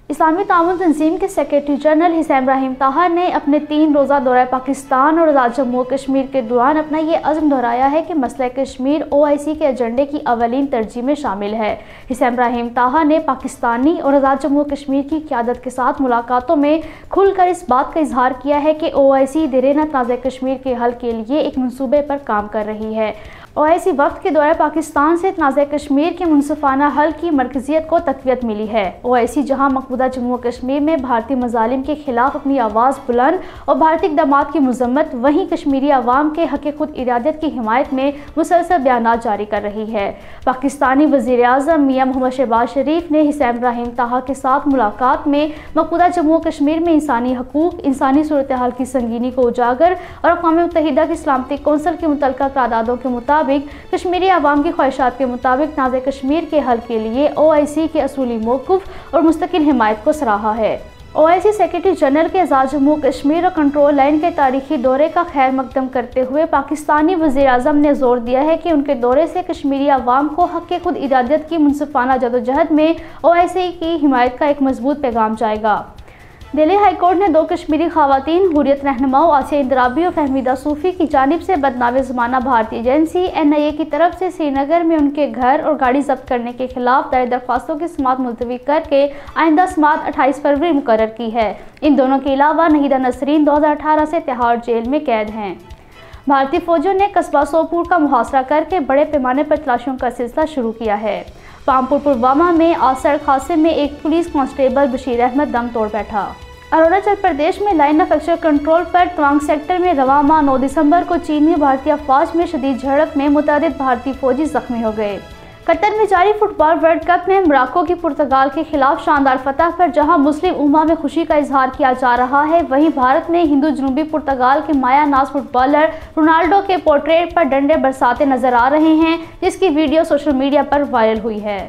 इस्लामी ताउन तंजीम के secretary general हिसैन Ibrahim ताहा ने अपने 3 रोज़ा दौरा पाकिस्तान और आज़ाद जम्मू और कश्मीर के दौरान अपना ये अज़्म दोहराया है कि मसला कश्मीर OIC के एजेंडे की अवलीन तरजीह में शामिल है। हिसैन इब्राहिम ताहा ने पाकिस्तानी और आज़ाद जम्मू और कश्मीर की क़यादत के साथ मुलाकातों में खुलकर इस बात का इजहार किया है कि OIC देरीना तनाज़ कश्मीर के हल के लिए एक मनसूबे पर काम कर रही है। OIC वक्त के दौरान पाकिस्तान से तनाज़ कश्मीर के मुनसिफाना हल की मरकज़ियत को तक़वियत मिली है। OIC जहाँ मकबूदा जम्मू कश्मीर में भारतीय मज़ालिम के खिलाफ अपनी आवाज़ बुलंद और भारतीय इक़दामात की मज़म्मत, वहीं कश्मीरी अवाम के हक़ खुद इरादत की हिमायत में मुसलसल बयानात जारी कर रही है। पाकिस्तानी वज़ीर-ए-आज़म मियां मोहम्मद शहबाज शरीफ ने हिसैन इब्राहिम ताहा के साथ मुलाकात में मकबूदा जम्मू कश्मीर में इंसानी हकूक़, इंसानी सूरत हाल की संगीनी को उजागर और अक़वाम मुत्तहिदा की सलामती कौंसिल के मुतल्लिक़ा करारदादों के मुताबिक कश्मीरी अवाम की ख्वाहिशात के मुताबिक तनाज़ कश्मीर के हल के लिए OIC के असूली मौक़िफ़ और मुस्तकिल हिमायत को सराहा है। OIC सेक्रेटरी जनरल के आज़ाद जम्मू कश्मीर और कंट्रोल लाइन के तारीखी दौरे का खैर मकदम करते हुए पाकिस्तानी वज़ीर-ए-आज़म ने जोर दिया है कि उनके दौरे से कश्मीरी अवाम को हक़ खुद इरादत की मुनसिफाना जदोजहद में OIC की हिमायत का एक मजबूत पैगाम जाएगा। दिल्ली हाई कोर्ट ने 2 कश्मीरी ख़वातीन हुर्रियत रहनुमाओं आसिया इंदराबी और फहमीदा सूफ़ी की जानिब से बदनाम ज़माना भारतीय एजेंसी NIA की तरफ से श्रीनगर में उनके घर और गाड़ी जब्त करने के खिलाफ दायर दरख्वास्तों की समाअत मुलतवी करके आइंदा समाअत 28 फरवरी मुकर्रर की है। इन दोनों के अलावा नहीदा नसरीन 2018 से तिहाड़ जेल में कैद हैं। भारतीय फौजियों ने कस्बा सोपुर का मुहासरा करके बड़े पैमाने पर तलाशियों का सिलसिला शुरू किया है। पामपुर पुलवामा में आज सड़क हादसे में एक पुलिस कांस्टेबल बशीर अहमद दम तोड़ बैठा। अरुणाचल प्रदेश में लाइन ऑफ एक्शन कंट्रोल पर तवांग सेक्टर में रवा माह 9 दिसंबर को चीनी भारतीय अफवाज में शदीद झड़प में मुतअद्दिद भारतीय फौजी जख्मी हो गए। कतर में जारी फुटबॉल वर्ल्ड कप में मोरक्को की पुर्तगाल के खिलाफ शानदार फतह पर जहां मुस्लिम उम्मा में खुशी का इजहार किया जा रहा है, वहीं भारत में हिंदू जनूबी पुर्तगाल के माया नाज फुटबॉलर रोनाल्डो के पोर्ट्रेट पर डंडे बरसाते नजर आ रहे हैं, जिसकी वीडियो सोशल मीडिया पर वायरल हुई है।